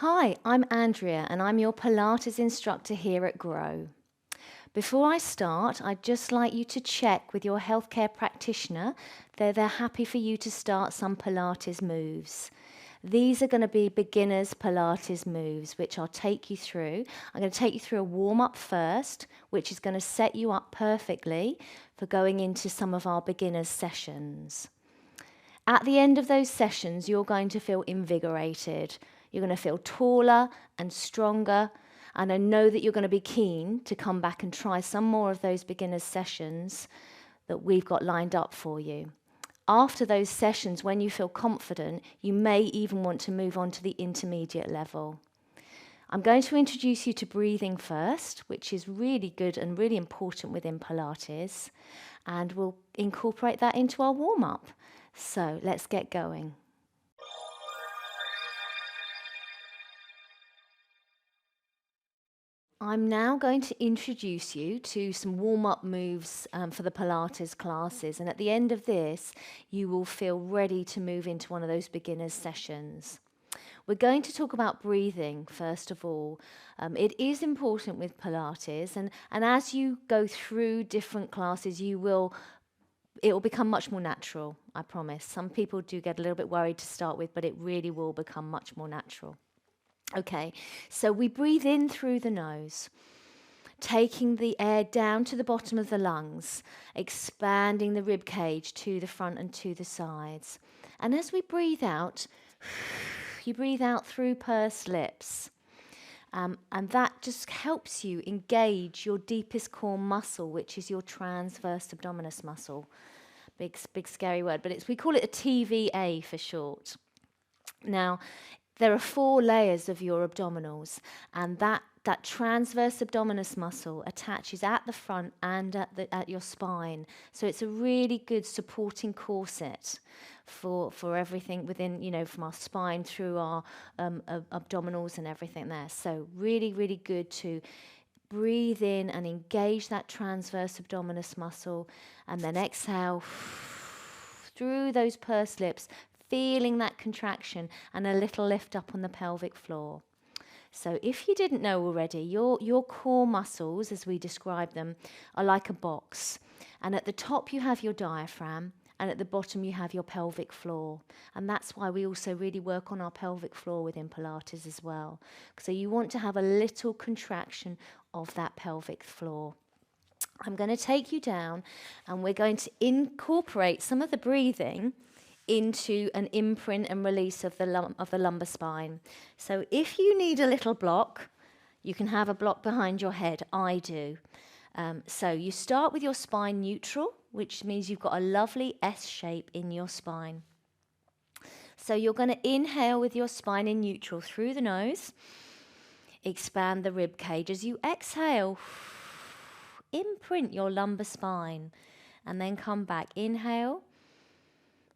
Hi, I'm Andrea and I'm your Pilates instructor here at Grow. Before I start, I'd just like you to check with your healthcare practitioner that they're happy for you to start some Pilates moves. These are going to be beginners Pilates moves, which I'll take you through. I'm going to take you through a warm-up first, which is going to set you up perfectly for going into some of our beginners sessions. At the end of those sessions, you're going to feel invigorated. You're going to feel taller and stronger. And I know that you're going to be keen to come back and try some more of those beginners sessions that we've got lined up for you. After those sessions, when you feel confident, you may even want to move on to the intermediate level. I'm going to introduce you to breathing first, which is really good and really important within Pilates. And we'll incorporate that into our warm-up. So let's get going. I'm now going to introduce you to some warm-up moves for the Pilates classes, and at the end of this you will feel ready to move into one of those beginners sessions. We're going to talk about breathing first of all. It is important with Pilates, and as you go through different classes it will become much more natural, I promise. Some people do get a little bit worried to start with, but it really will become much more natural. Okay, so we breathe in through the nose, taking the air down to the bottom of the lungs, expanding the rib cage to the front and to the sides. And as we breathe out, you breathe out through pursed lips. And that just helps you engage your deepest core muscle, which is your transverse abdominis muscle. Big scary word, but we call it a TVA for short. Now, there are 4 layers of your abdominals, and that transverse abdominis muscle attaches at the front and at your spine. So it's a really good supporting corset for everything within, from our spine through our abdominals and everything there. So really, really good to breathe in and engage that transverse abdominis muscle, and then exhale through those pursed lips, feeling that contraction and a little lift up on the pelvic floor. So if you didn't know already, your core muscles, as we describe them, are like a box. And at the top you have your diaphragm, and at the bottom you have your pelvic floor. And that's why we also really work on our pelvic floor within Pilates as well. So you want to have a little contraction of that pelvic floor. I'm going to take you down, and we're going to incorporate some of the breathing into an imprint and release of the lumbar spine. So if you need a little block, you can have a block behind your head. I do. So you start with your spine neutral, which means you've got a lovely S shape in your spine. So you're going to inhale with your spine in neutral through the nose. Expand the rib cage. As you exhale, imprint your lumbar spine, and then come back. Inhale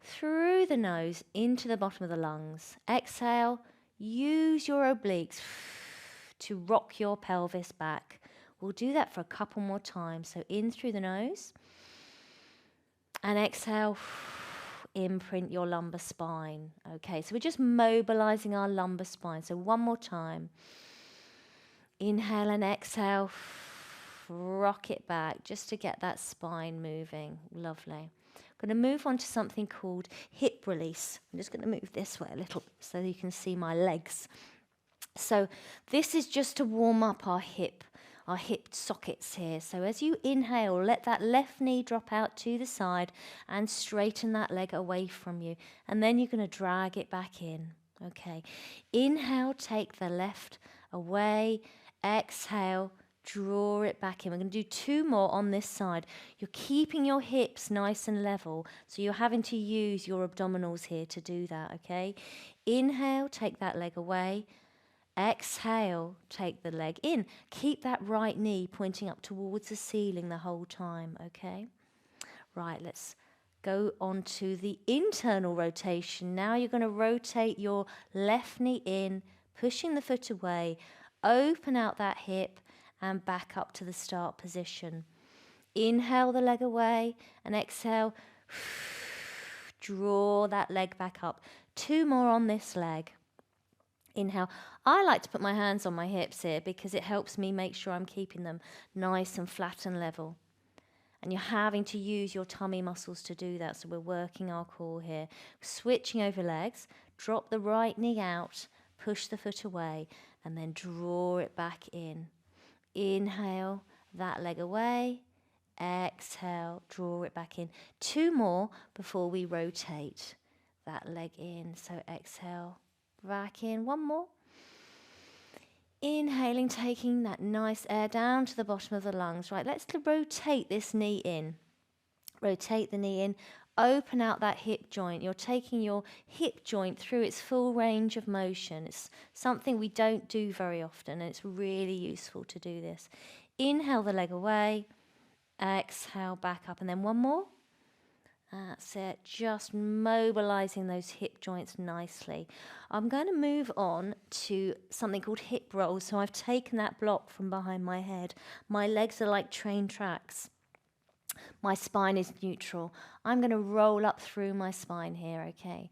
through the nose into the bottom of the lungs. Exhale, use your obliques to rock your pelvis back. We'll do that for a couple more times. So in through the nose, and exhale, imprint your lumbar spine. Okay, so we're just mobilizing our lumbar spine. So one more time. Inhale and exhale, rock it back just to get that spine moving. Lovely. I'm going to move on to something called hip release. I'm just going to move this way a little so you can see my legs. So this is just to warm up our hip sockets here. So as you inhale, let that left knee drop out to the side and straighten that leg away from you. And then you're going to drag it back in. Okay. Inhale, take the left away. Exhale, draw it back in. We're going to do 2 more on this side. You're keeping your hips nice and level, so you're having to use your abdominals here to do that, okay? Inhale, take that leg away. Exhale, take the leg in. Keep that right knee pointing up towards the ceiling the whole time, okay? Right, let's go on to the internal rotation. Now you're going to rotate your left knee in, pushing the foot away. Open out that hip and back up to the start position. Inhale the leg away and exhale. Draw that leg back up. 2 more on this leg. Inhale. I like to put my hands on my hips here because it helps me make sure I'm keeping them nice and flat and level. And you're having to use your tummy muscles to do that. So we're working our core here. Switching over legs. Drop the right knee out. Push the foot away. And then draw it back in. Inhale, that leg away. Exhale, draw it back in. 2 more before we rotate that leg in. So exhale, back in. 1 more. Inhaling, taking that nice air down to the bottom of the lungs. Right, let's rotate this knee in. Rotate the knee in. Open out that hip joint. You're taking your hip joint through its full range of motion. It's something we don't do very often, and it's really useful to do this. Inhale the leg away. Exhale, back up. And then 1 more. That's it, just mobilizing those hip joints nicely. I'm going to move on to something called hip rolls. So I've taken that block from behind my head. My legs are like train tracks. My spine is neutral. I'm going to roll up through my spine here, okay?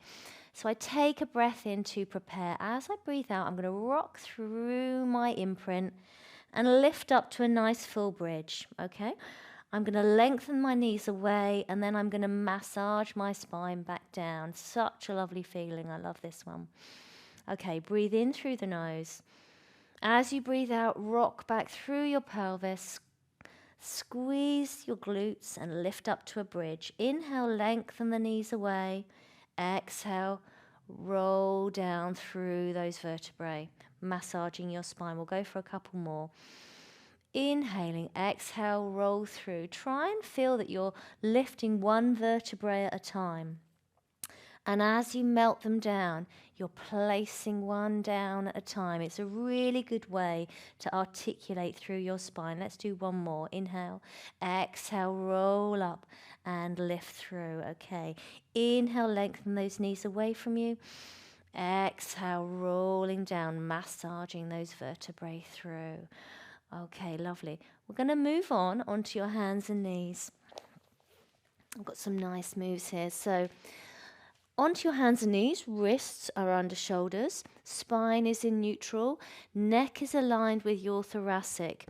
So I take a breath in to prepare. As I breathe out, I'm going to rock through my imprint and lift up to a nice full bridge, okay? I'm going to lengthen my knees away, and then I'm going to massage my spine back down. Such a lovely feeling. I love this one. Okay, breathe in through the nose. As you breathe out, rock back through your pelvis. Squeeze your glutes and lift up to a bridge. Inhale, lengthen the knees away. Exhale, roll down through those vertebrae, massaging your spine. We'll go for a couple more. Inhaling, exhale, roll through. Try and feel that you're lifting one vertebrae at a time. And as you melt them down, you're placing one down at a time. It's a really good way to articulate through your spine. Let's do 1 more. Inhale, exhale, roll up and lift through. Okay. Inhale, lengthen those knees away from you. Exhale, rolling down, massaging those vertebrae through. Okay, lovely. We're going to move on onto your hands and knees. I've got some nice moves here. So onto your hands and knees, wrists are under shoulders, spine is in neutral, neck is aligned with your thoracic,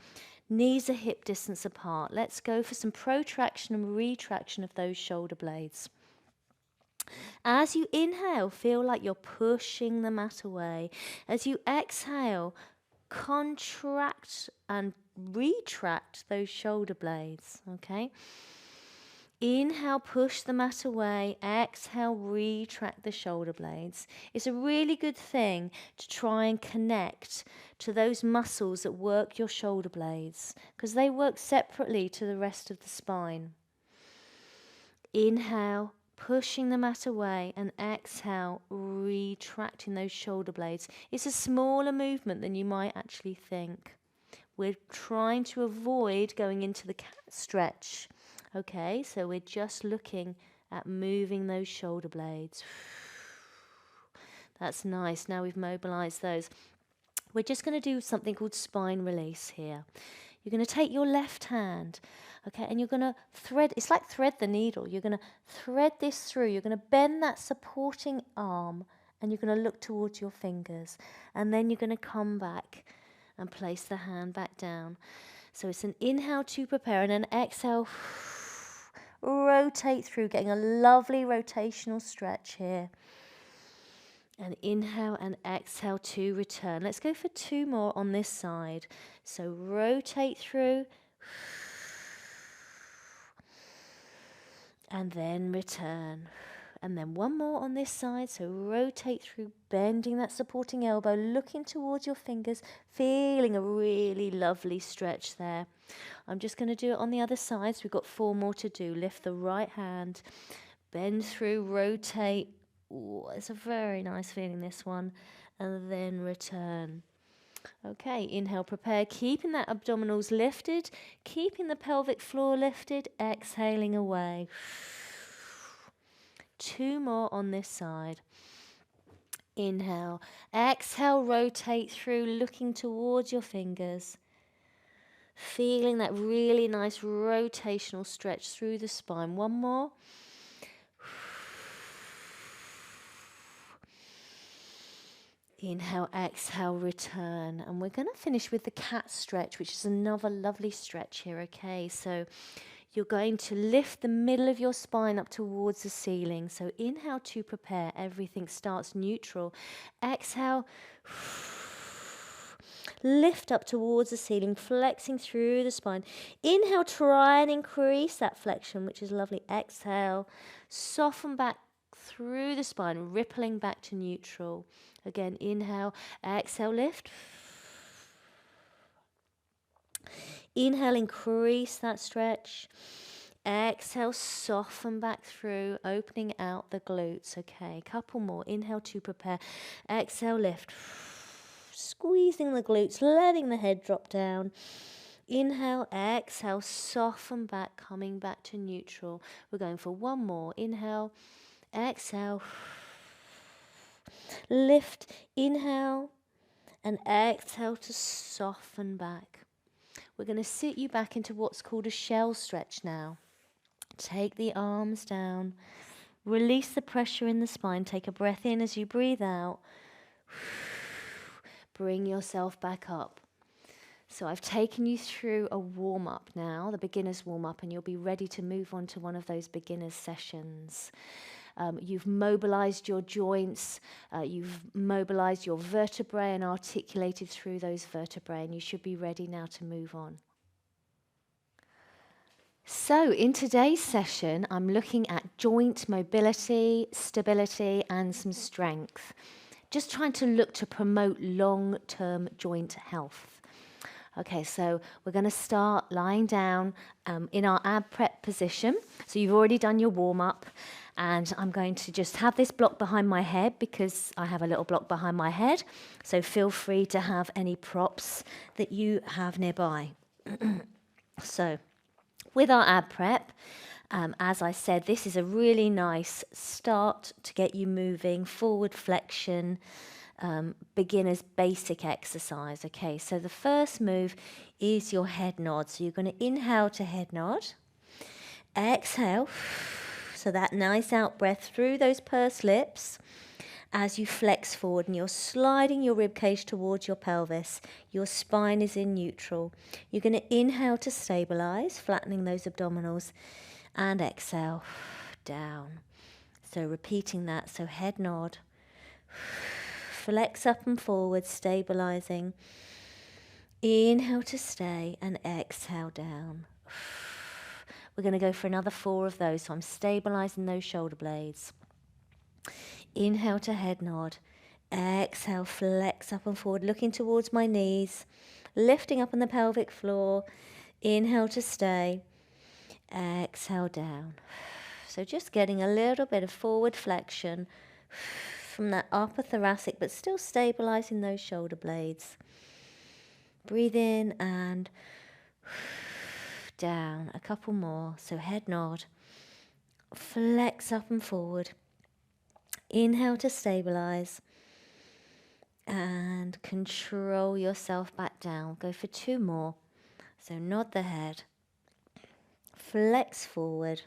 knees are hip distance apart. Let's go for some protraction and retraction of those shoulder blades. As you inhale, feel like you're pushing the mat away. As you exhale, contract and retract those shoulder blades, okay? Inhale, push the mat away. Exhale, retract the shoulder blades. It's a really good thing to try and connect to those muscles that work your shoulder blades because they work separately to the rest of the spine. Inhale, pushing the mat away, and exhale, retracting those shoulder blades. It's a smaller movement than you might actually think. We're trying to avoid going into the cat stretch. Okay, so we're just looking at moving those shoulder blades. That's nice. Now we've mobilized those. We're just going to do something called spine release here. You're going to take your left hand, okay, and you're going to thread, it's like thread the needle. You're going to thread this through. You're going to bend that supporting arm, and you're going to look towards your fingers. And then you're going to come back and place the hand back down. So it's an inhale to prepare, and an exhale, rotate through, getting a lovely rotational stretch here. And inhale and exhale to return. Let's go for 2 more on this side. So rotate through. And then return. And then 1 more on this side. So rotate through, bending that supporting elbow, looking towards your fingers, feeling a really lovely stretch there. I'm just going to do it on the other side. So we've got 4 more to do. Lift the right hand, bend through, rotate. Ooh, it's a very nice feeling, this one. And then return. Okay, inhale, prepare, keeping that abdominals lifted, keeping the pelvic floor lifted, exhaling away. 2 more on this side. Inhale, exhale, rotate through, looking towards your fingers. Feeling that really nice rotational stretch through the spine. 1 more. Inhale, exhale, return. And we're going to finish with the cat stretch, which is another lovely stretch here, okay? So you're going to lift the middle of your spine up towards the ceiling. So inhale to prepare. Everything starts neutral. Exhale. Lift up towards the ceiling, flexing through the spine. Inhale, try and increase that flexion, which is lovely. Exhale, soften back through the spine, rippling back to neutral. Again, inhale, exhale, lift. Inhale, increase that stretch. Exhale, soften back through, opening out the glutes. Okay, couple more. Inhale to prepare. Exhale, lift. Squeezing the glutes, letting the head drop down. Inhale, exhale, soften back, coming back to neutral. We're going for one more. Inhale, exhale, lift, inhale, and exhale to soften back. We're going to sit you back into what's called a shell stretch now. Take the arms down, release the pressure in the spine, take a breath in as you breathe out. Bring yourself back up. So I've taken you through a warm-up now, the beginner's warm-up, and you'll be ready to move on to one of those beginner's sessions. You've mobilized your joints, you've mobilized your vertebrae and articulated through those vertebrae, and you should be ready now to move on. So in today's session, I'm looking at joint mobility, stability, and some strength. Just trying to look to promote long-term joint health. Okay, so we're going to start lying down in our ab prep position. So you've already done your warm-up, and I'm going to just have this block behind my head because I have a little block behind my head. So feel free to have any props that you have nearby. So with our ab prep, as I said, this is a really nice start to get you moving, forward flexion, beginner's basic exercise. Okay, so the first move is your head nod. So you're going to inhale to head nod, exhale, so that nice out breath through those pursed lips as you flex forward and you're sliding your rib cage towards your pelvis. Your spine is in neutral. You're going to inhale to stabilize, flattening those abdominals, and exhale down. So repeating that, so head nod, flex up and forward, stabilizing. Inhale to stay and exhale down. We're going to go for another 4 of those. So I'm stabilizing those shoulder blades. Inhale to head nod. Exhale, flex up and forward, looking towards my knees, lifting up on the pelvic floor. Inhale to stay. Exhale down. So just getting a little bit of forward flexion from that upper thoracic, but still stabilizing those shoulder blades. Breathe in and down. A couple more. So head nod. Flex up and forward. Inhale to stabilize. And control yourself back down. Go for 2 more. So nod the head. Flex forward.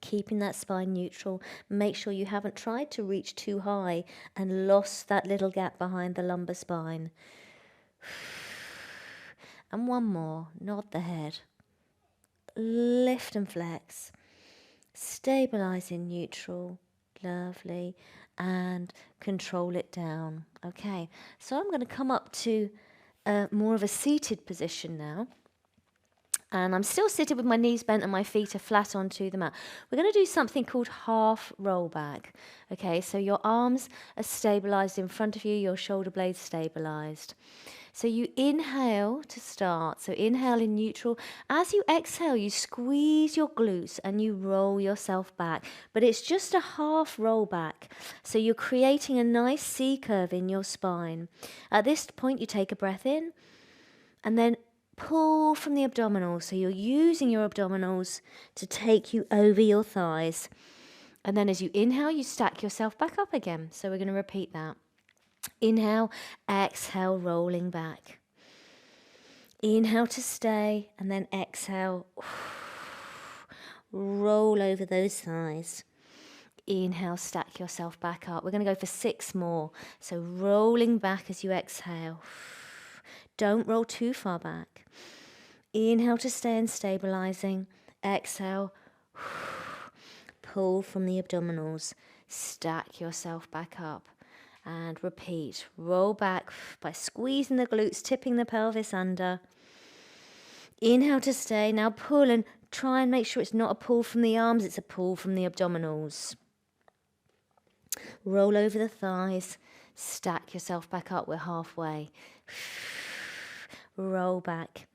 Keeping that spine neutral. Make sure you haven't tried to reach too high and lost that little gap behind the lumbar spine. And 1 more. Nod the head. Lift and flex. Stabilize in neutral. Lovely. And control it down. Okay. So I'm going to come up to more of a seated position now. And I'm still seated with my knees bent and my feet are flat onto the mat. We're going to do something called half roll back. Okay, so your arms are stabilized in front of you, your shoulder blades stabilized. So you inhale to start. So inhale in neutral. As you exhale, you squeeze your glutes and you roll yourself back. But it's just a half roll back. So you're creating a nice C curve in your spine. At this point, you take a breath in and then pull from the abdominals. So you're using your abdominals to take you over your thighs. And then as you inhale, you stack yourself back up again. So we're going to repeat that. Inhale, exhale, rolling back. Inhale to stay, and then exhale, roll over those thighs. Inhale, stack yourself back up. We're going to go for 6 more. So rolling back as you exhale. Don't roll too far back. Inhale to stay and stabilizing. Exhale. Pull from the abdominals. Stack yourself back up. And repeat. Roll back by squeezing the glutes, tipping the pelvis under. Inhale to stay. Now pull and try and make sure it's not a pull from the arms, it's a pull from the abdominals. Roll over the thighs. Stack yourself back up. We're halfway. Roll back.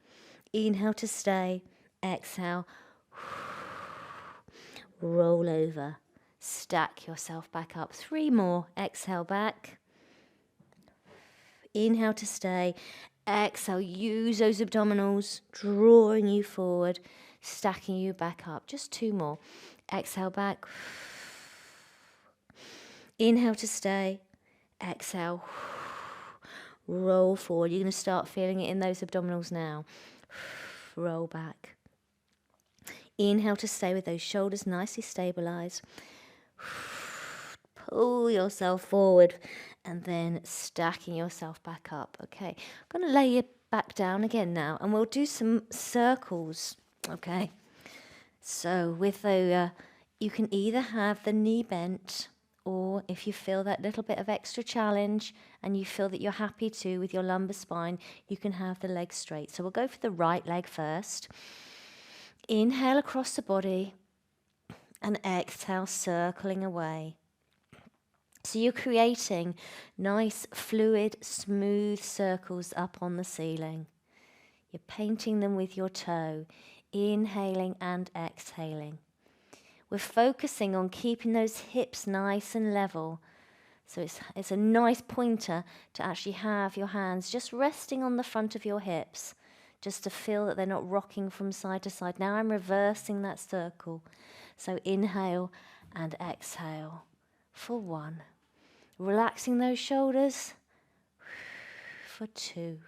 Inhale to stay. Exhale. Roll over. Stack yourself back up. 3 more. Exhale back. Inhale to stay. Exhale. Use those abdominals, drawing you forward, stacking you back up. Just 2 more. Exhale back. Inhale to stay. Exhale. Roll forward. You're going to start feeling it in those abdominals now. Roll back. Inhale to stay with those shoulders nicely stabilized. Pull yourself forward and then stacking yourself back up. Okay, I'm going to lay you back down again now and we'll do some circles. Okay, so with the, you can either have the knee bent, or if you feel that little bit of extra challenge and you feel that you're happy to with your lumbar spine, you can have the legs straight. So we'll go for the right leg first. Inhale across the body and exhale, circling away. So you're creating nice, fluid, smooth circles up on the ceiling. You're painting them with your toe, inhaling and exhaling. We're focusing on keeping those hips nice and level. So it's a nice pointer to actually have your hands just resting on the front of your hips, just to feel that they're not rocking from side to side. Now I'm reversing that circle. So inhale and exhale for 1. Relaxing those shoulders for 2.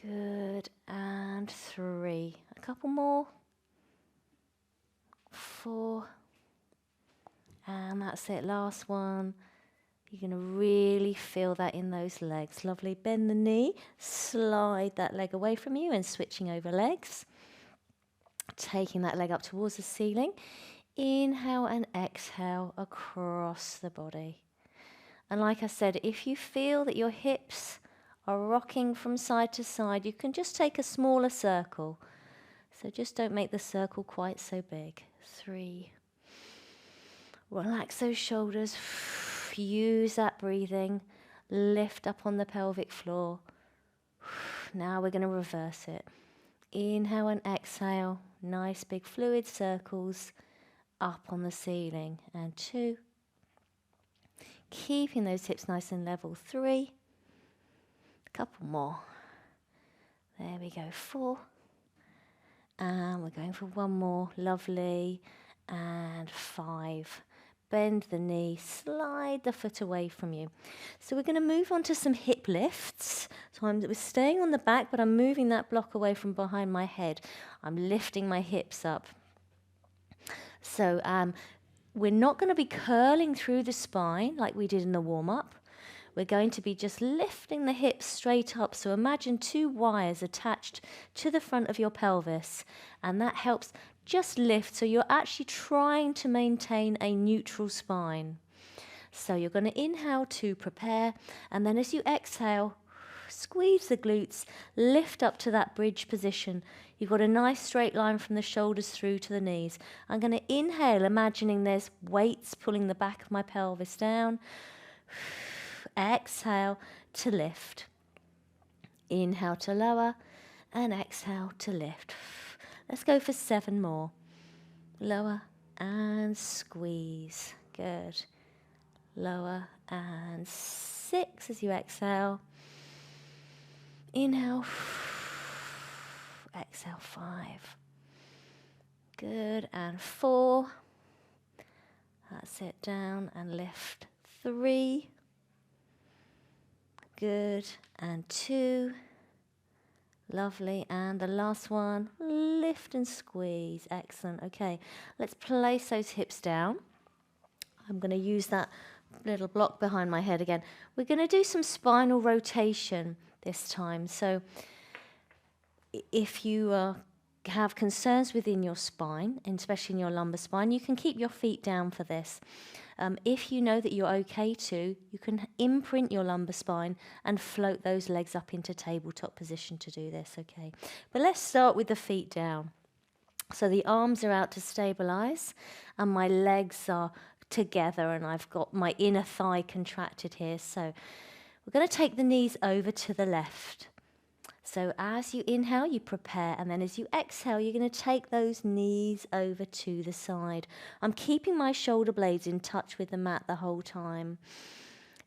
Good, and 3. A couple more. 4. And that's it, last one. You're going to really feel that in those legs. Lovely. Bend the knee, slide that leg away from you and switching over legs. Taking that leg up towards the ceiling. Inhale and exhale across the body. And like I said, if you feel that your hips are rocking from side to side, you can just take a smaller circle. So just don't make the circle quite so big. 3. Relax those shoulders. Use that breathing. Lift up on the pelvic floor. Now we're going to reverse it. Inhale and exhale. Nice big fluid circles up on the ceiling. And 2. Keeping those hips nice and level. 3. A couple more. There we go. 4. And we're going for 1 more. Lovely. And 5. Bend the knee, slide the foot away from you. So we're going to move on to some hip lifts. So we're staying on the back, but I'm moving that block away from behind my head. I'm lifting my hips up. So we're not going to be curling through the spine like we did in the warm-up. We're going to be just lifting the hips straight up. So imagine 2 wires attached to the front of your pelvis, and that helps just lift. So you're actually trying to maintain a neutral spine. So you're going to inhale to prepare, and then as you exhale, squeeze the glutes, lift up to that bridge position. You've got a nice straight line from the shoulders through to the knees. I'm going to inhale, imagining there's weights pulling the back of my pelvis down. Exhale to lift. Inhale to lower, and exhale to lift. Let's go for 7 more. Lower and squeeze. Good. Lower and 6 as you exhale. Inhale. Exhale 5. Good. And 4. That's it. Down and lift. 3. Good. And 2. Lovely. And the last one. lift and squeeze. Excellent. Okay, let's place those hips down. I'm going to use that little block behind my head again. We're going to do some spinal rotation this time. So if you have concerns within your spine, and especially in your lumbar spine, you can keep your feet down for this. If you know that you're okay to, you can imprint your lumbar spine and float those legs up into tabletop position to do this, okay? But let's start with the feet down. So the arms are out to stabilize, and my legs are together, and I've got my inner thigh contracted here. So we're going to take the knees over to the left. So as you inhale, you prepare, and then as you exhale, you're going to take those knees over to the side. I'm keeping my shoulder blades in touch with the mat the whole time.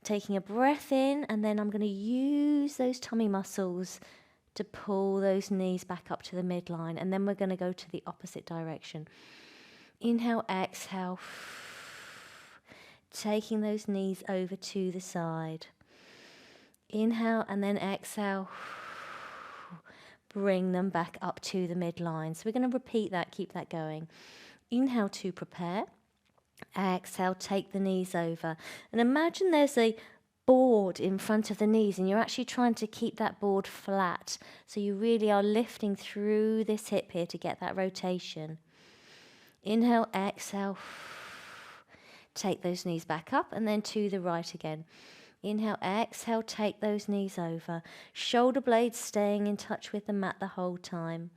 Taking a breath in, and then I'm going to use those tummy muscles to pull those knees back up to the midline, and then we're going to go to the opposite direction. Inhale, exhale, taking those knees over to the side. Inhale, and then exhale. Bring them back up to the midline. So we're going to repeat that, keep that going. Inhale to prepare. Exhale, take the knees over. And imagine there's a board in front of the knees, and you're actually trying to keep that board flat. So you really are lifting through this hip here to get that rotation. Inhale, exhale. Take those knees back up, and then to the right again. Inhale, exhale, take those knees over. Shoulder blades staying in touch with the mat the whole time.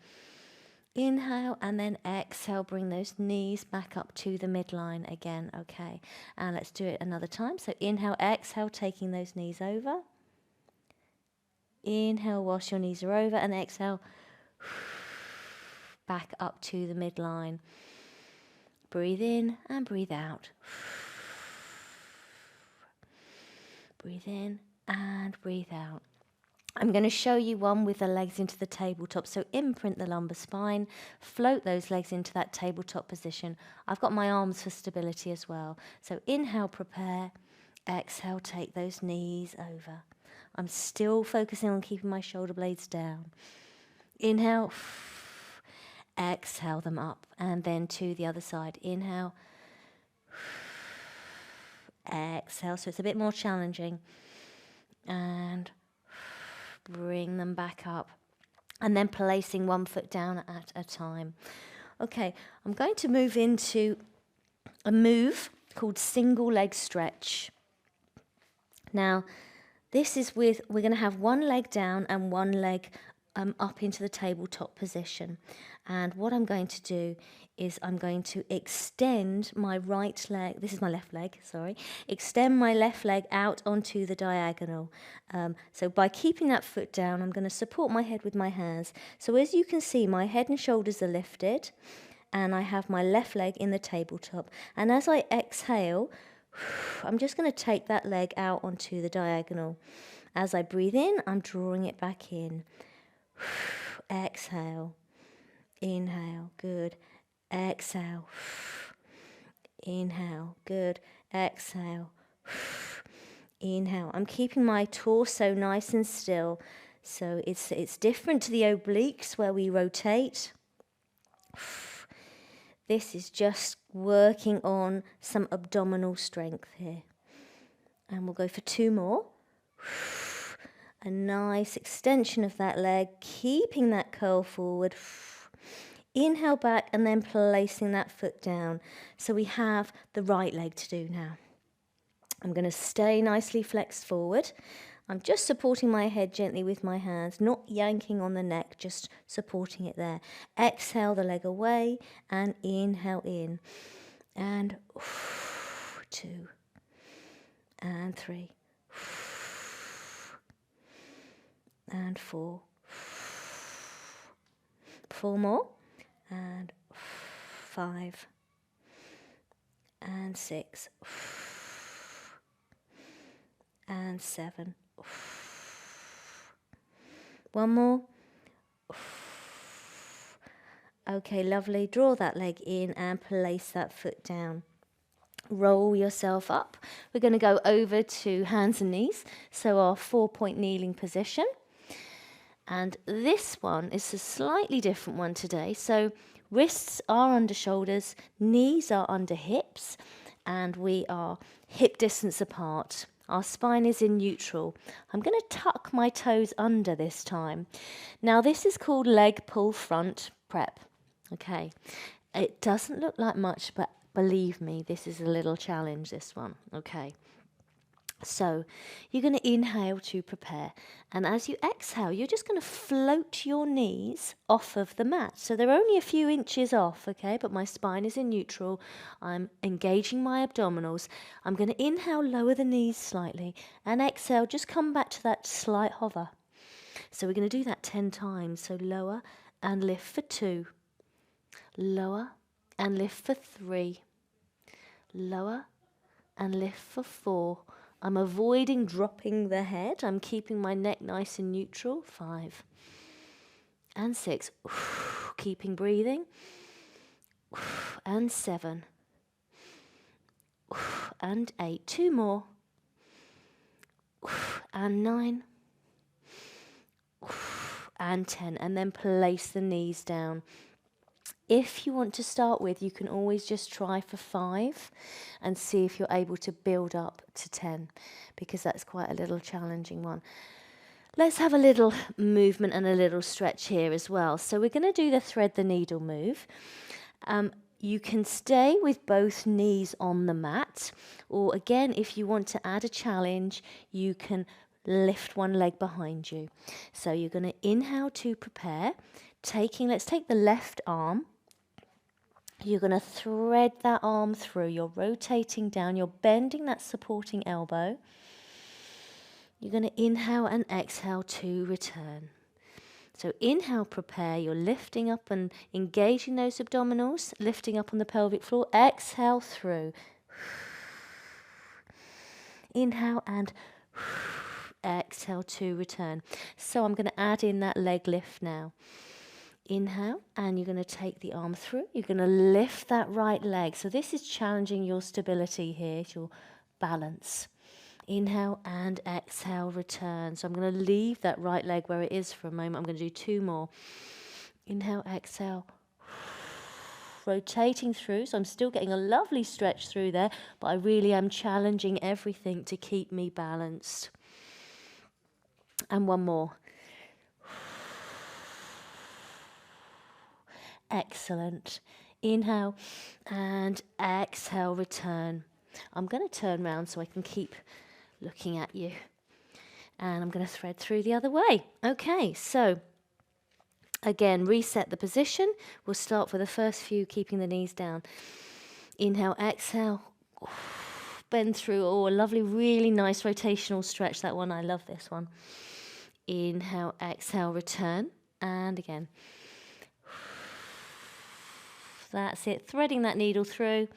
Inhale, and then exhale, bring those knees back up to the midline again, okay? And let's do it another time. So inhale, exhale, taking those knees over. Inhale whilst your knees are over, and exhale, back up to the midline. Breathe in and breathe out. Breathe in and breathe out. I'm going to show you one with the legs into the tabletop. So imprint the lumbar spine, float those legs into that tabletop position. I've got my arms for stability as well. So inhale, prepare. Exhale, take those knees over. I'm still focusing on keeping my shoulder blades down. Inhale, exhale them up, and then to the other side. Inhale, exhale, so it's a bit more challenging, and bring them back up, and then placing one foot down at a time. Okay, I'm going to move into a move called single leg stretch. Now, this is we're going to have one leg down and one leg up into the tabletop position. And what I'm going to do is I'm going to extend my right leg, this is my left leg, sorry, extend my left leg out onto the diagonal. So by keeping that foot down, I'm going to support my head with my hands. So as you can see, my head and shoulders are lifted, and I have my left leg in the tabletop. And as I exhale, I'm just going to take that leg out onto the diagonal. As I breathe in, I'm drawing it back in. Exhale. Inhale. Good. Exhale. Inhale. Good. Exhale. Inhale. I'm keeping my torso nice and still. So it's different to the obliques where we rotate. This is just working on some abdominal strength here. And we'll go for 2 more. A nice extension of that leg, keeping that curl forward. Inhale back, and then placing that foot down. So we have the right leg to do now. I'm going to stay nicely flexed forward. I'm just supporting my head gently with my hands, not yanking on the neck, just supporting it there. Exhale the leg away, and inhale in. And 2, and 3, and 4. 4 more, and 5, and 6, and 7. 1 more. Okay, lovely. Draw that leg in and place that foot down. Roll yourself up. We're going to go over to hands and knees, so our 4-point kneeling position. And this one is a slightly different one today. So wrists are under shoulders, knees are under hips, and we are hip distance apart. Our spine is in neutral. I'm going to tuck my toes under this time. Now this is called leg pull front prep. Okay, it doesn't look like much, but believe me, this is a little challenge, this one. Okay. So you're going to inhale to prepare, and as you exhale you're just going to float your knees off of the mat. So they're only a few inches off, okay, but my spine is in neutral. I'm engaging my abdominals. I'm going to inhale, lower the knees slightly, and exhale, just come back to that slight hover. So we're going to do that 10 times. So lower and lift for 2, lower and lift for 3, lower and lift for 4. I'm avoiding dropping the head. I'm keeping my neck nice and neutral. 5 and 6. Keeping breathing. And 7 and 8. 2 more. And 9 and 10. And then place the knees down. If you want to start with, you can always just try for 5 and see if you're able to build up to 10, because that's quite a little challenging one. Let's have a little movement and a little stretch here as well. So we're going to do the thread the needle move. You can stay with both knees on the mat, or again, if you want to add a challenge, you can lift one leg behind you. So you're going to inhale to prepare, let's take the left arm. You're going to thread that arm through. You're rotating down. You're bending that supporting elbow. You're going to inhale and exhale to return. So inhale, prepare. You're lifting up and engaging those abdominals, lifting up on the pelvic floor. Exhale through. Inhale and exhale to return. So I'm going to add in that leg lift now. Inhale, and you're going to take the arm through. You're going to lift that right leg. So this is challenging your stability here, your balance. Inhale and exhale, return. So I'm going to leave that right leg where it is for a moment. I'm going to do 2 more. Inhale, exhale. Rotating through. So I'm still getting a lovely stretch through there, but I really am challenging everything to keep me balanced. And 1 more. Excellent. Inhale and exhale, return. I'm going to turn around so I can keep looking at you. And I'm going to thread through the other way. Okay, so again, reset the position. We'll start with the first few, keeping the knees down. Inhale, exhale. Bend through. Oh, a lovely, really nice rotational stretch. That one, I love this one. Inhale, exhale, return. And again. That's it, threading that needle through.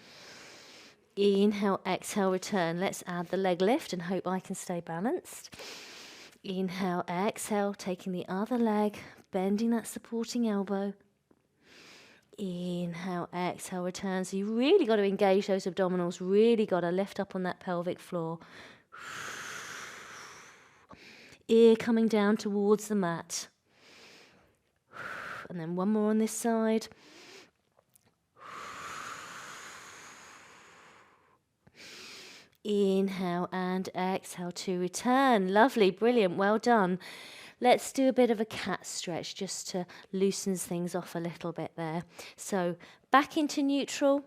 Inhale, exhale, return. Let's add the leg lift and hope I can stay balanced. Inhale, exhale, taking the other leg, bending that supporting elbow. Inhale, exhale, return. So you really got to engage those abdominals, really got to lift up on that pelvic floor. Ear coming down towards the mat. And then 1 more on this side. Inhale and exhale to return. Lovely, brilliant, well done. Let's do a bit of a cat stretch just to loosen things off a little bit there. So back into neutral.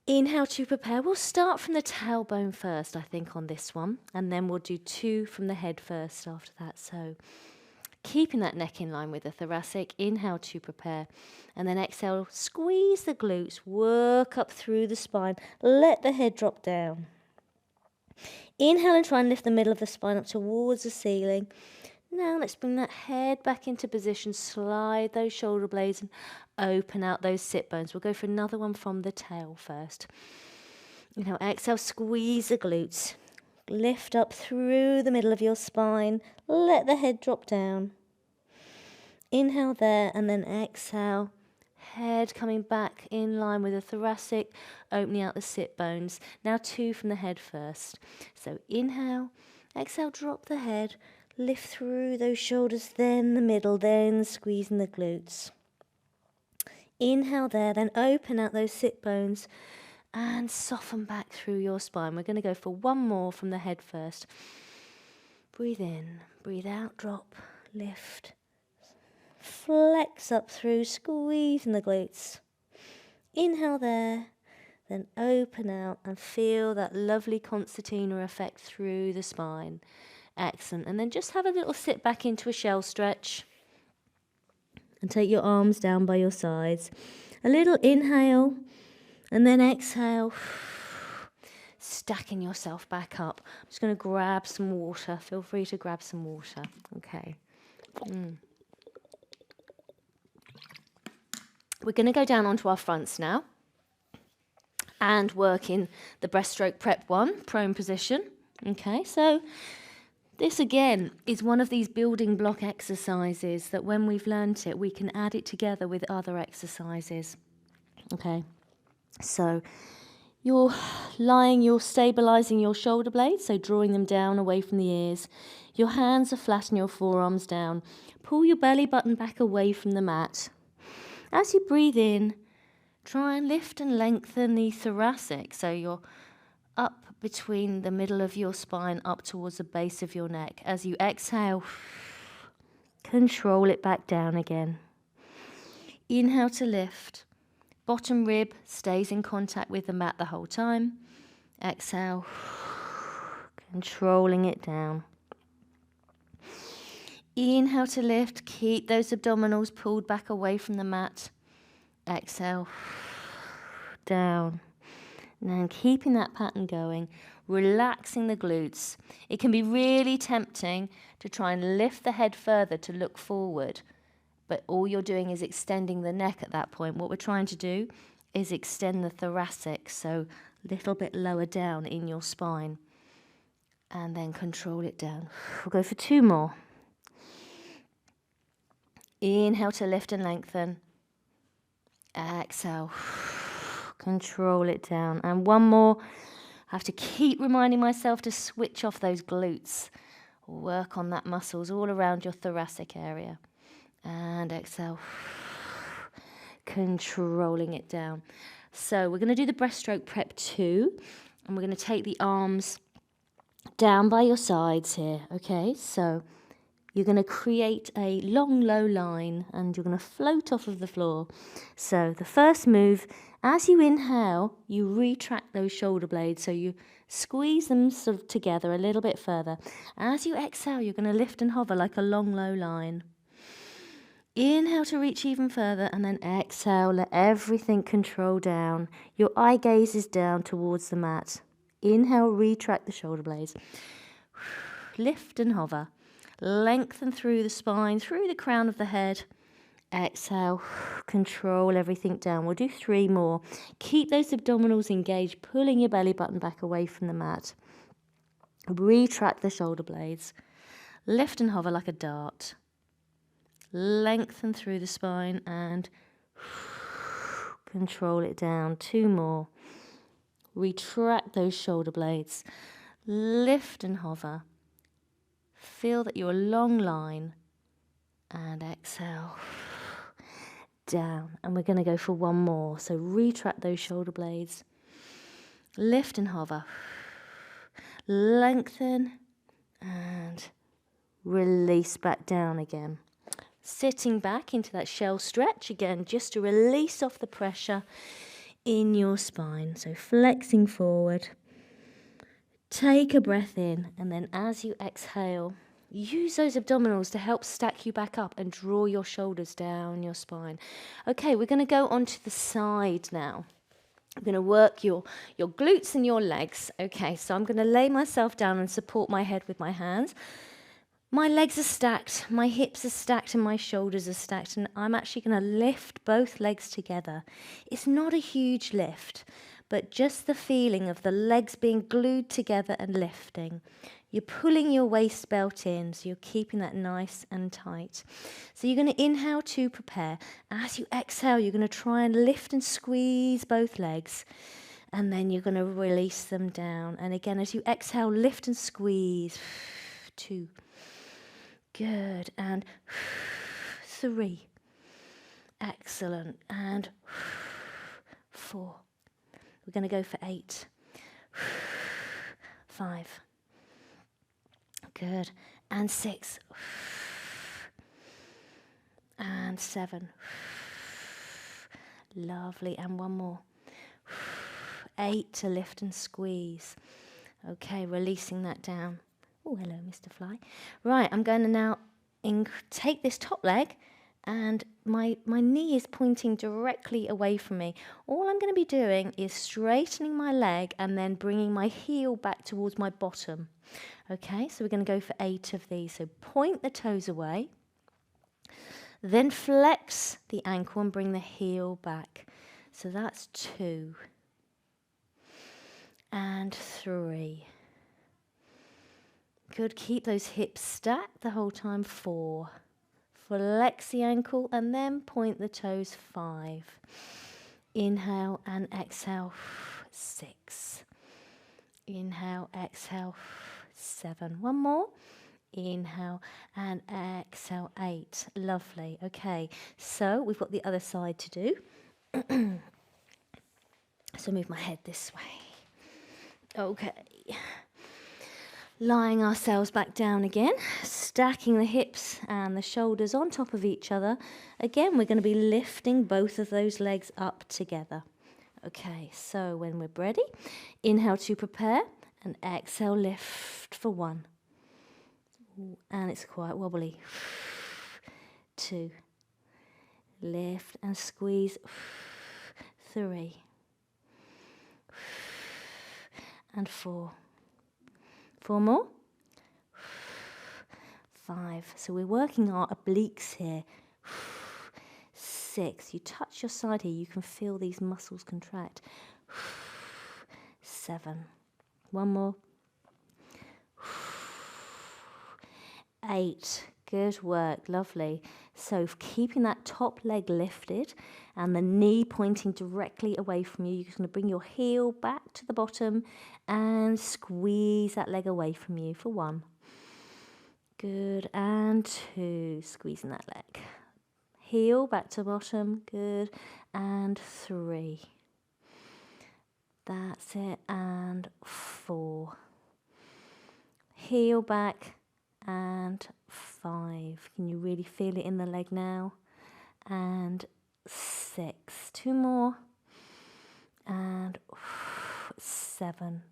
Inhale to prepare. We'll start from the tailbone first, I think, on this one. And then we'll do 2 from the head first after that. So keeping that neck in line with the thoracic. Inhale to prepare. And then exhale, squeeze the glutes, work up through the spine. Let the head drop down. Inhale and try and lift the middle of the spine up towards the ceiling. Now let's bring that head back into position. Slide those shoulder blades and open out those sit bones. We'll go for another one from the tail first. Inhale, exhale, squeeze the glutes. Lift up through the middle of your spine. Let the head drop down. Inhale there and then exhale. Head coming back in line with the thoracic, opening out the sit bones. Now 2 from the head first. So inhale, exhale, drop the head. Lift through those shoulders, then the middle, then squeezing the glutes. Inhale there, then open out those sit bones and soften back through your spine. We're going to go for one more from the head first. Breathe in, breathe out, drop, lift. Flex up through, squeezing the glutes. Inhale there, then open out and feel that lovely concertina effect through the spine. Excellent. And then just have a little sit back into a shell stretch. And take your arms down by your sides. A little inhale and then exhale. Stacking yourself back up. I'm just going to grab some water. Feel free to grab some water. Okay. We're going to go down onto our fronts now and work in the breaststroke prep 1, prone position. Okay, so this again is one of these building block exercises that when we've learnt it, we can add it together with other exercises. Okay, so you're stabilising your shoulder blades, so drawing them down away from the ears. Your hands are flat and your forearms down. Pull your belly button back away from the mat. As you breathe in, try and lift and lengthen the thoracic, so you're up between the middle of your spine up towards the base of your neck. As you exhale, control it back down again. Inhale to lift. Bottom rib stays in contact with the mat the whole time. Exhale, controlling it down. Inhale to lift. Keep those abdominals pulled back away from the mat. Exhale, down. And then keeping that pattern going, relaxing the glutes. It can be really tempting to try and lift the head further to look forward, but all you're doing is extending the neck at that point. What we're trying to do is extend the thoracic, so a little bit lower down in your spine, and then control it down. We'll go for 2 more. Inhale to lift and lengthen. Exhale. Control it down. And 1 more. I have to keep reminding myself to switch off those glutes. Work on that muscles all around your thoracic area. And exhale. Controlling it down. So we're going to do the breaststroke prep 2. And we're going to take the arms down by your sides here. Okay, so you're going to create a long, low line and you're going to float off of the floor. So the first move, as you inhale, you retract those shoulder blades. So you squeeze them sort of together a little bit further. As you exhale, you're going to lift and hover like a long, low line. Inhale to reach even further and then exhale, let everything control down. Your eye gaze is down towards the mat. Inhale, retract the shoulder blades. Lift and hover. Lengthen through the spine, through the crown of the head. Exhale, control everything down. We'll do 3 more. Keep those abdominals engaged, pulling your belly button back away from the mat. Retract the shoulder blades. Lift and hover like a dart. Lengthen through the spine and control it down. 2 more. Retract those shoulder blades. Lift and hover. Feel that you're a long line. And exhale. Down. And we're going to go for 1 more. So retract those shoulder blades. Lift and hover. Lengthen. And release back down again. Sitting back into that shell stretch again, just to release off the pressure in your spine. So flexing forward. Take a breath in, and then as you exhale, use those abdominals to help stack you back up and draw your shoulders down your spine. Okay, we're going to go onto the side now. I'm going to work your glutes and your legs. Okay, so I'm going to lay myself down and support my head with my hands. My legs are stacked, my hips are stacked, and my shoulders are stacked, and I'm actually going to lift both legs together. It's not a huge lift, but just the feeling of the legs being glued together and lifting. You're pulling your waist belt in, so you're keeping that nice and tight. So you're going to inhale to prepare. As you exhale, you're going to try and lift and squeeze both legs, and then you're going to release them down. And again, as you exhale, lift and squeeze. 2, Good. And 3. Excellent. And 4. We're going to go for 8. 5. Good. And 6. And 7. Lovely. And one more. 8 to lift and squeeze. Okay, releasing that down. Oh, hello, Mr. Fly. Right, I'm going to now take this top leg, and my knee is pointing directly away from me. All I'm going to be doing is straightening my leg and then bringing my heel back towards my bottom. Okay, so we're going to go for 8 of these. So point the toes away, then flex the ankle and bring the heel back. So that's 2. And 3. Good, keep those hips stacked the whole time. 4. Flex the ankle and then point the toes. 5. Inhale and exhale. 6. Inhale, exhale. 7. One more. Inhale and exhale. 8. Lovely. Okay, so we've got the other side to do. So move my head this way. Okay. Lying ourselves back down again, stacking the hips and the shoulders on top of each other. Again, we're going to be lifting both of those legs up together. Okay, so when we're ready, inhale to prepare and exhale, lift for 1. And it's quite wobbly. 2. Lift and squeeze. 3. And 4. 4 more. 5. So we're working our obliques here. 6. You touch your side here. You can feel these muscles contract. 7. One more. 8. Good work. Lovely. So keeping that top leg lifted and the knee pointing directly away from you, you're just going to bring your heel back to the bottom and squeeze that leg away from you for 1. Good. And 2. Squeezing that leg. Heel back to bottom. Good. And 3. That's it. And 4. Heel back. And 5. Can you really feel it in the leg now? And 6. 2 more. And 7.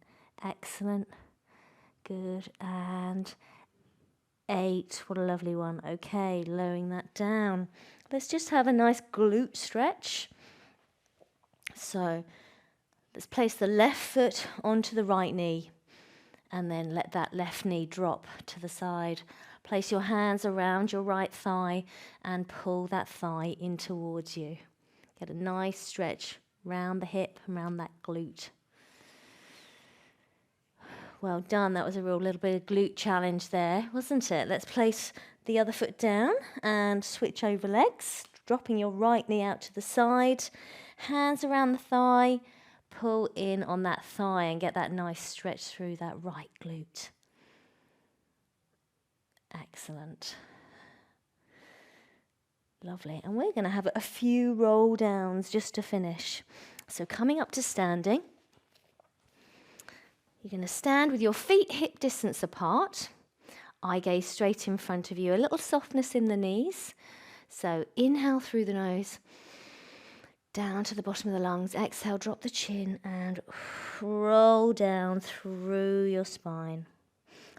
Excellent. Good. And 8. What a lovely one. Okay, lowering that down. Let's just have a nice glute stretch. So let's place the left foot onto the right knee. And then let that left knee drop to the side. Place your hands around your right thigh and pull that thigh in towards you. Get a nice stretch round the hip and round that glute. Well done. That was a real little bit of glute challenge there, wasn't it? Let's place the other foot down and switch over legs, dropping your right knee out to the side. Hands around the thigh. Pull in on that thigh and get that nice stretch through that right glute. Excellent. Lovely. And we're going to have a few roll downs just to finish. So coming up to standing, you're going to stand with your feet hip distance apart, eye gaze straight in front of you, a little softness in the knees. So inhale through the nose. Down to the bottom of the lungs. Exhale, drop the chin and roll down through your spine.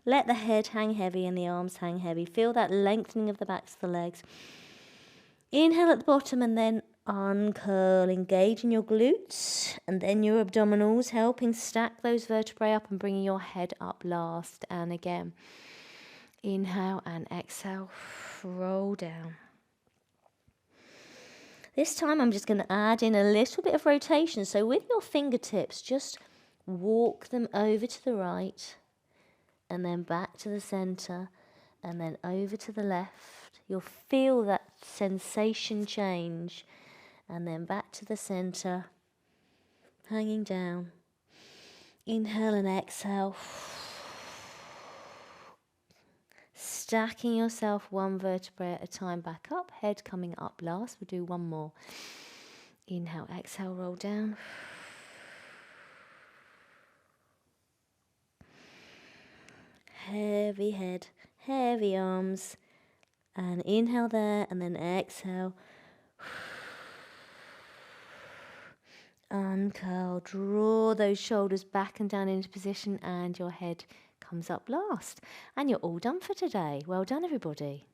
Let the head hang heavy and the arms hang heavy. Feel that lengthening of the backs of the legs. Inhale at the bottom and then uncurl, engaging your glutes and then your abdominals, helping stack those vertebrae up and bringing your head up last. And again, inhale and exhale, roll down. This time I'm just going to add in a little bit of rotation. So with your fingertips, just walk them over to the right and then back to the center and then over to the left. You'll feel that sensation change and then back to the center, hanging down. Inhale and exhale. stacking yourself one vertebrae at a time back up, head coming up last. We'll do one more. Inhale, exhale, roll down. Heavy head, heavy arms. And inhale there, and then exhale. Uncurl, draw those shoulders back and down into position, and your head comes up last. And you're all done for today. Well done, everybody.